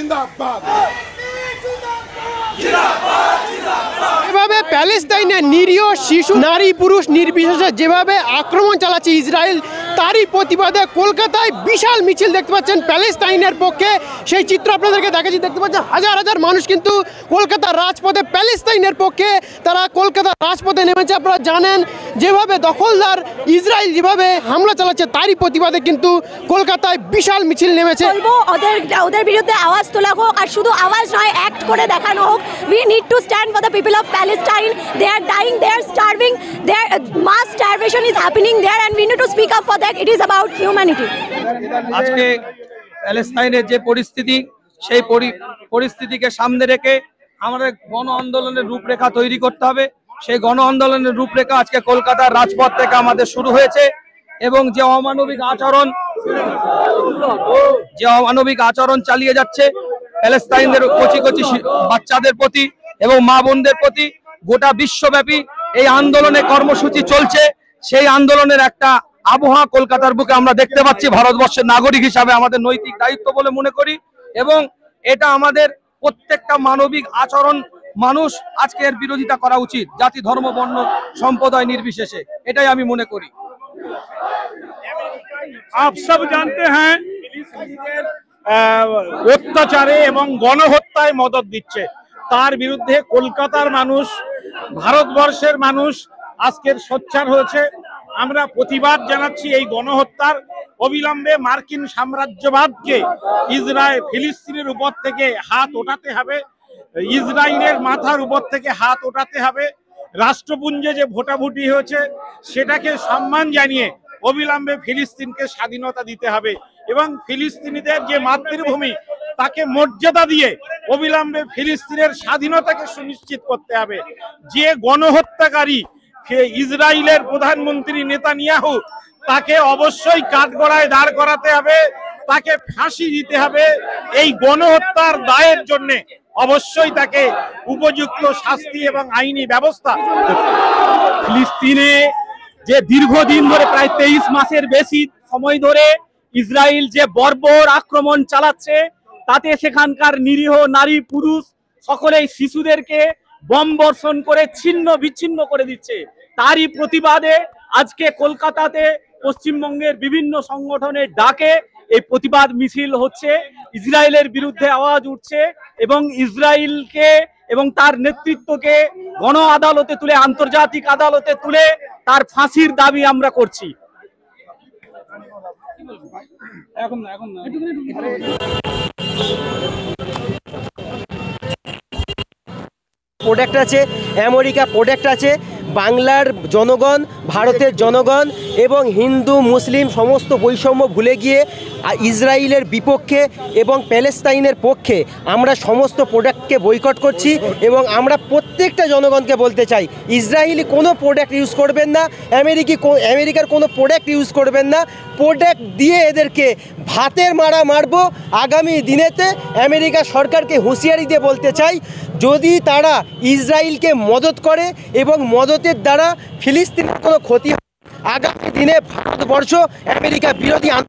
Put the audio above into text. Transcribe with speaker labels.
Speaker 1: जिंदाबाद।
Speaker 2: এভাবে প্যালেস্তাইনের নিরীহ শিশু নারী পুরুষ নির্বিশেষে যেভাবে আক্রমণ চালাচ্ছে ইসরায়েল, তারই প্রতিবাদে কলকাতায় বিশাল মিছিল দেখতে পাচ্ছেন প্যালেস্তাইনের পক্ষে। সেই চিত্র আপনাদেরকে দেখাচ্ছি, দেখতে পাচ্ছেন হাজার হাজার মানুষ কিন্তু কলকাতার রাজপথে প্যালেস্তাইনের পক্ষে তারা কলকাতার রাজপথে নেমেছে। আপনারা জানেন যেভাবে দখলদার ইসরায়েল যেভাবে হামলা চালাচ্ছে তারই প্রতিবাদে কিন্তু কলকাতায় বিশাল মিছিল নেমেছে।
Speaker 3: বলবো ওদের বিরুদ্ধে আওয়াজ তোলা হোক, আর শুধু আওয়াজ নয়, অ্যাক্ট করে দেখানো হোক। We need to stand for the people of Palestine. They are dying, they are starving, their mass starvation is happening there, and we need to speak up for that. It is about humanity.
Speaker 4: আজকে প্যালেস্তাইনের যে পরিস্থিতি, সেই পরিস্থিতিকে সামনে রেখে আমাদের গণ আন্দোলনের রূপরেখা তৈরি করতে হবে। সেই গণ আন্দোলনের রূপরেখা আজকে কলকাতার রাজপথ থেকে আমাদের শুরু হয়েছে, এবং যে অমানবিক আচরণ চালিয়ে যাচ্ছে প্যালেস্তাইনদের কচি কচি বাচ্চাদের প্রতি এবং মা বোনদের প্রতি, গোটা বিশ্বব্যাপী এই আন্দোলনে কর্মসূচি চলছে। সেই আন্দোলনের একটা আবহাওয়া কলকাতার বুকে আমরা দেখতে পাচ্ছি। ভারতবর্ষের নাগরিক হিসাবে আমাদের নৈতিক দায়িত্ব বলে মনে করি, এবং এটা আমাদের প্রত্যেকটা মানবিক আচরণ মানুষ আজকে এর বিরোধিতা করা উচিত, জাতি ধর্ম বর্ণ সম্প্রদায় নির্বিশেষে। এটাই আমি মনে করি।
Speaker 5: आप सब जानते हैं অত্যাচারে এবং গণহত্যায় মদত দিচ্ছে, তার বিরুদ্ধে কলকাতার মানুষ, ভারতবর্ষের মানুষ আজকের সোচ্চার হয়েছে। আমরা প্রতিবাদ জানাচ্ছি এই গণহত্যার। অবিলম্বে মার্কিন সাম্রাজ্যবাদকে ফিলিস্তিনের উপর থেকে হাত ওঠাতে হবে, ইসরায়েলের মাথার উপর থেকে হাত ওঠাতে হবে। রাষ্ট্রপুঞ্জে যে ভোটাভুটি হয়েছে সেটাকে সম্মান জানিয়ে অবিলম্বে ফিলিস্তিনকে স্বাধীনতা দিতে হবে, এবং ফিলিস্তিনিদের যে মাতৃভূমি তাকে মর্যাদা দিয়ে অবিলম্বে ফিলিস্তিনের স্বাধীনতাকে সুনিশ্চিত করতে হবে। যে গণহত্যাকারী ইসরায়েলের প্রধানমন্ত্রী নেতানিয়াহু, তাকে অবশ্যই কাঠগড়ায় দাঁড় করাতে হবে, তাকে ফাঁসি দিতে হবে। এই গণহত্যার দায়ের জন্য অবশ্যই তাকে উপযুক্ত শাস্তি এবং আইনি ব্যবস্থা।
Speaker 6: ফিলিস্তিনে যে দীর্ঘদিন ধরে প্রায় 23 মাসের বেশি সময় ধরে ইসরায়েল যে বর্বর আক্রমণ চালাচ্ছে, তাতে সেখানকার নিরীহ নারী পুরুষ সকলেই শিশুদেরকে বম বর্ষণ করে ছিন্ন বিচ্ছিন্ন করে দিচ্ছে। তারই প্রতিবাদে আজকে কলকাতাতে পশ্চিমবঙ্গের বিভিন্ন সংগঠনের ডাকে এই প্রতিবাদ মিছিল হচ্ছে। ইসরায়েলের বিরুদ্ধে আওয়াজ উঠছে, এবং ইসরায়েলকে এবং তার নেতৃত্বকে গণ আদালতে তুলে, আন্তর্জাতিক আদালতে তুলে তার ফাঁসির দাবি আমরা করছি।
Speaker 2: প্রোডাক্ট আছে, আমেরিকা প্রোডাক্ট আছে, বাংলার জনগণ, ভারতের জনগণ এবং হিন্দু মুসলিম সমস্ত বৈষম্য ভুলে গিয়ে ইসরায়েলের বিপক্ষে এবং প্যালেস্তাইনের পক্ষে আমরা সমস্ত প্রোডাক্টকে বয়কট করছি। এবং আমরা প্রত্যেকটা জনগণকে বলতে চাই, ইসরায়েলি কোনো প্রোডাক্ট ইউজ করবেন না, আমেরিকার কোনো প্রোডাক্ট ইউজ করবেন না। প্রোডাক্ট দিয়ে এদেরকে ভাতের মারা মারবো। আগামী দিনেতে আমেরিকা সরকারকে হুঁশিয়ারি দিয়ে বলতে চাই, যদি তারা ইসরায়েলকে মদত করে এবং মদতের দ্বারা ফিলিস্তিনের কোনো ক্ষতি হয়, আগামী দিনে ভারতবর্ষ আমেরিকা বিরোধী